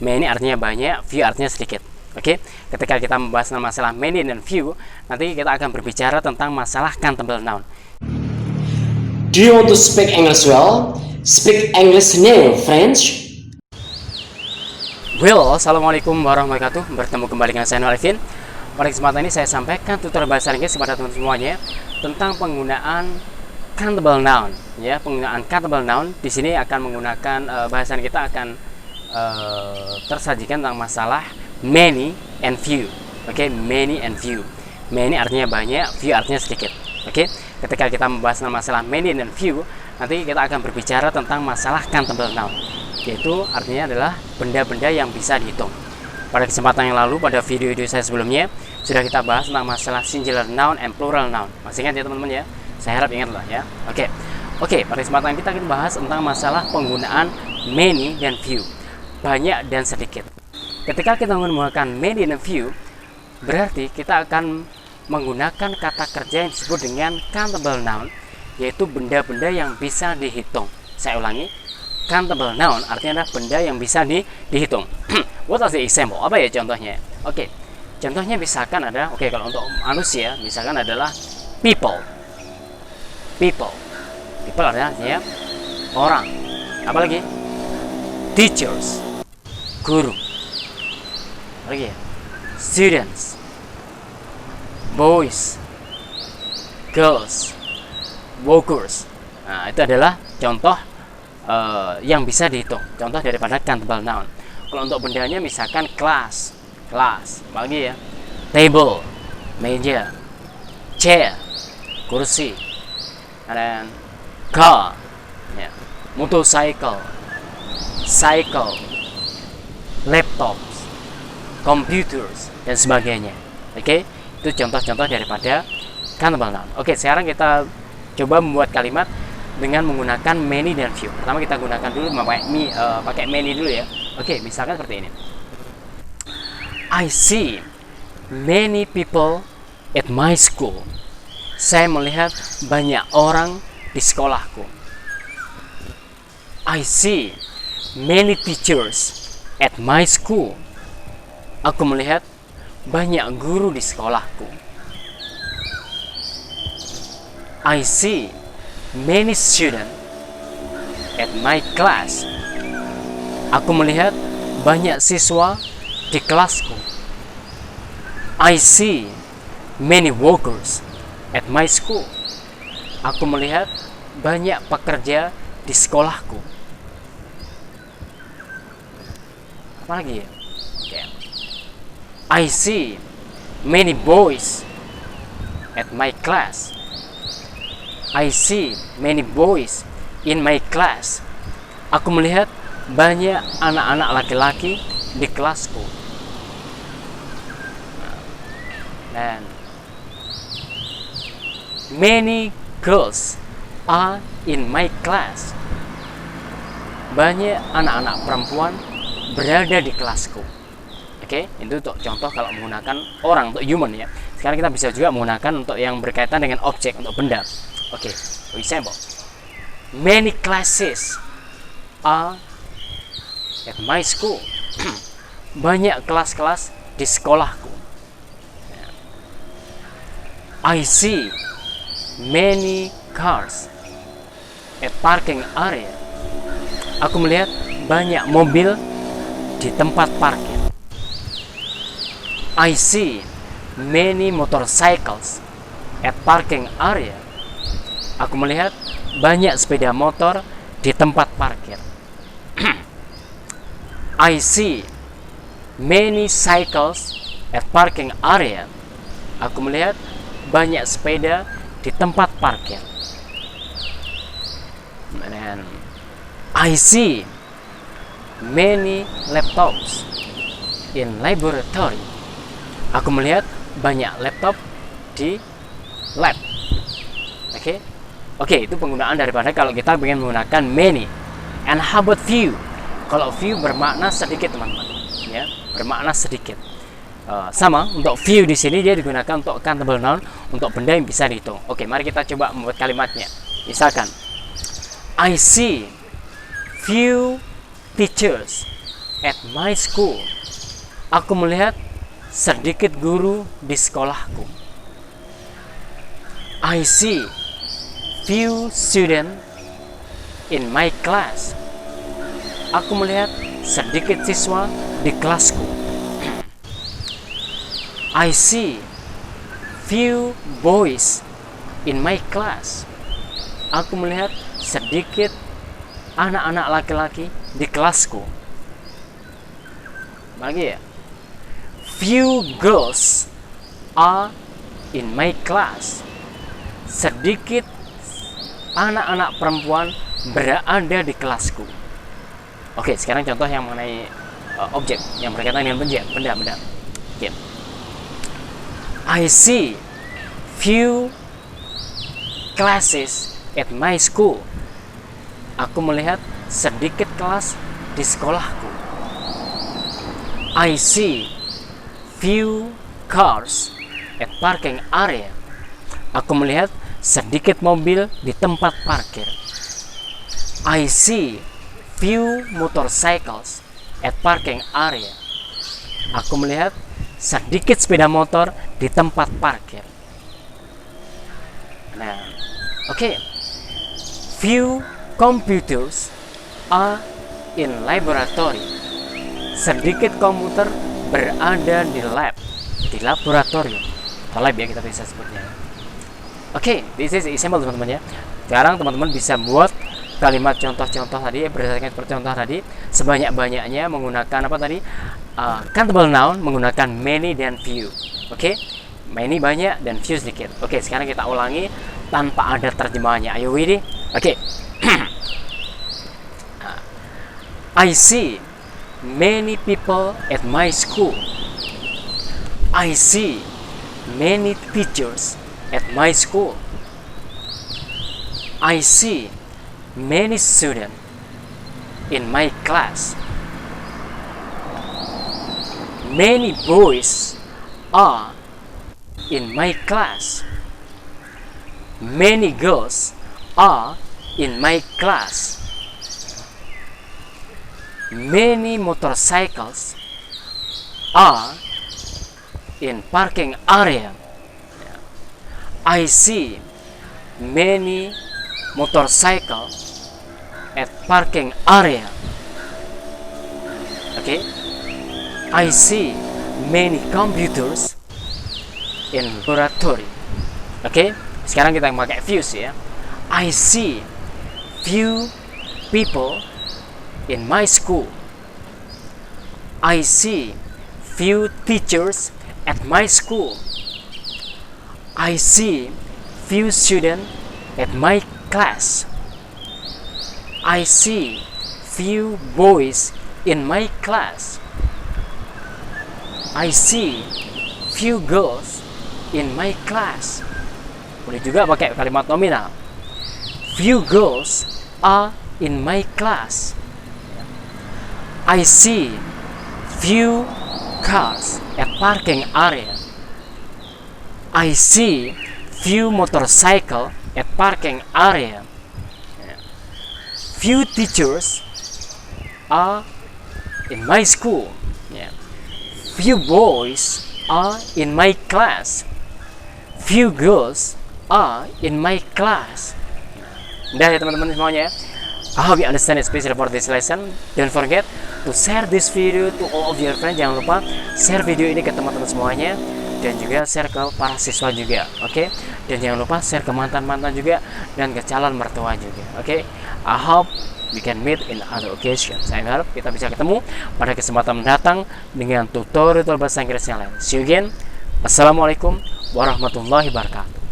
Many artinya banyak, few artinya sedikit. Oke, ketika kita membahas masalah many dan few, nanti kita akan berbicara tentang masalah countable noun. Do you want to speak English well? Speak English now, French. Well, assalamualaikum warahmatullahi wabarakatuh. Bertemu kembali dengan saya Alvin. Pada kesempatan ini saya sampaikan tutorial bahasa Inggris kepada teman-teman semuanya tentang penggunaan countable noun. Ya, penggunaan countable noun di sini akan menggunakan bahasan kita akan tersajikan tentang masalah many and few. Oke, many and few. Many artinya banyak, few artinya sedikit. Oke, ketika kita membahas masalah many and few, nanti kita akan berbicara tentang masalah countable noun, yaitu artinya adalah benda-benda yang bisa dihitung. Pada kesempatan yang lalu, pada video-video saya sebelumnya, sudah kita bahas tentang masalah singular noun and plural noun. Masih ingat ya teman-teman ya? Saya harap ingat lah ya. Oke, pada kesempatan kita akan bahas tentang masalah penggunaan many dan few, banyak dan sedikit. Ketika kita menggunakan many dan few, berarti kita akan menggunakan kata kerja yang disebut dengan countable noun, yaitu benda-benda yang bisa dihitung. Saya ulangi, countable noun artinya adalah benda yang bisa dihitung. What are the example? Apa ya contohnya? Oke, contohnya misalkan ada, kalau untuk manusia, misalkan adalah people. People adalah artinya orang. Apalagi? Teachers, guru. Apalagi ya? Students, boys, girls, workers. Nah, itu adalah contoh yang bisa dihitung. Contoh daripada countable noun. Kalau untuk bendanya misalkan kelas, apalagi ya? Table, meja, chair, kursi, dan car, ya, motorcycle, cycle, laptops, computers, dan sebagainya. Oke, itu contoh-contoh daripada countable noun. Oke, sekarang kita coba membuat kalimat dengan menggunakan many dan few. Pertama kita gunakan dulu pakai many dulu ya. Oke, misalkan seperti ini. I see many people at my school. Saya melihat banyak orang di sekolahku. I see many teachers at my school. Aku melihat banyak guru di sekolahku. I see many students at my class. Aku melihat banyak siswa di kelasku. I see many workers at my school. Aku melihat banyak pekerja di sekolahku. Apa lagi ya? I see many boys at my class. I see many boys in my class. Aku melihat banyak anak-anak laki-laki di kelasku. Dan many girls are in my class. Banyak anak-anak perempuan berada di kelasku. Oke, itu untuk contoh kalau menggunakan orang, untuk human ya. Sekarang kita bisa juga menggunakan untuk yang berkaitan dengan objek, untuk benda. Oke, for example, many classes are at my school. Banyak kelas-kelas di sekolahku. I see many cars at parking area. Aku melihat banyak mobil di tempat parkir. I see many motorcycles at parking area. Aku melihat banyak sepeda motor di tempat parkir. I see many cycles at parking area. Aku melihat banyak sepeda di tempat parkir. And I see many laptops in laboratory. Aku melihat banyak laptop di lab. Oke, itu penggunaan daripada kalau kita ingin menggunakan many. And how about few? Kalau few bermakna sedikit teman-teman, ya, bermakna sedikit. Sama untuk few di sini dia digunakan untuk countable noun, untuk benda yang bisa dihitung. Oke, mari kita coba membuat kalimatnya. Misalkan, I see few teachers at my school. Aku melihat sedikit guru di sekolahku. I see few students in my class. Aku melihat sedikit siswa di kelasku. I see few boys in my class. Aku melihat sedikit anak-anak laki-laki di kelasku. Lagi ya. Few girls are in my class. Sedikit anak-anak perempuan berada di kelasku. Oke, sekarang contoh yang mengenai objek yang berkaitan dengan benda. Oke. I see few classes at my school. Aku melihat sedikit kelas di sekolahku. I see few cars at parking area. Aku melihat sedikit mobil di tempat parkir. I see few motorcycles at parking area. Aku melihat sedikit sepeda motor di tempat parkir. Nah, oke. Few computers are in laboratory. Sedikit komputer berada di lab, di laboratorium. Atau lab ya kita bisa sebutnya. Oke, this is example teman-teman ya. Sekarang teman-teman bisa buat kalimat contoh-contoh tadi berdasarkan contoh tadi sebanyak-banyaknya menggunakan apa tadi? Countable noun menggunakan many dan few. Oke? Many banyak dan few sedikit. Oke, sekarang kita ulangi tanpa ada terjemahannya. Ayo ready? Oke. I see many people at my school. I see many teachers at my school. I see many students in my class. Many boys are in my class. Many girls are in my class. Many motorcycles are in parking area. I see many motorcycles at parking area. Okay? I see many computers in laboratory. Okay? Sekarang kita pakai few ya. I see few people in my school. I see few teachers at my school. I see few students at my class. I see few boys in my class. I see few girls in my class. Boleh juga pakai kalimat nominal. Few girls are in my class. I see few cars at parking area. I see few motorcycle at parking area. Few teachers are in my school. Few boys are in my class. Few girls are in my class. Udah ya teman-teman semuanya. I hope you understand it, especially for this lesson. Don't forget to share this video to all of your friends. Jangan lupa share video ini ke teman-teman semuanya, dan juga share ke para siswa juga, oke? Dan jangan lupa share ke mantan-mantan juga dan ke calon mertua juga, oke? I hope we can meet in other occasion. Saya harap kita bisa ketemu pada kesempatan mendatang dengan tutorial bahasa Inggris yang lain. See you again. Assalamualaikum warahmatullahi wabarakatuh.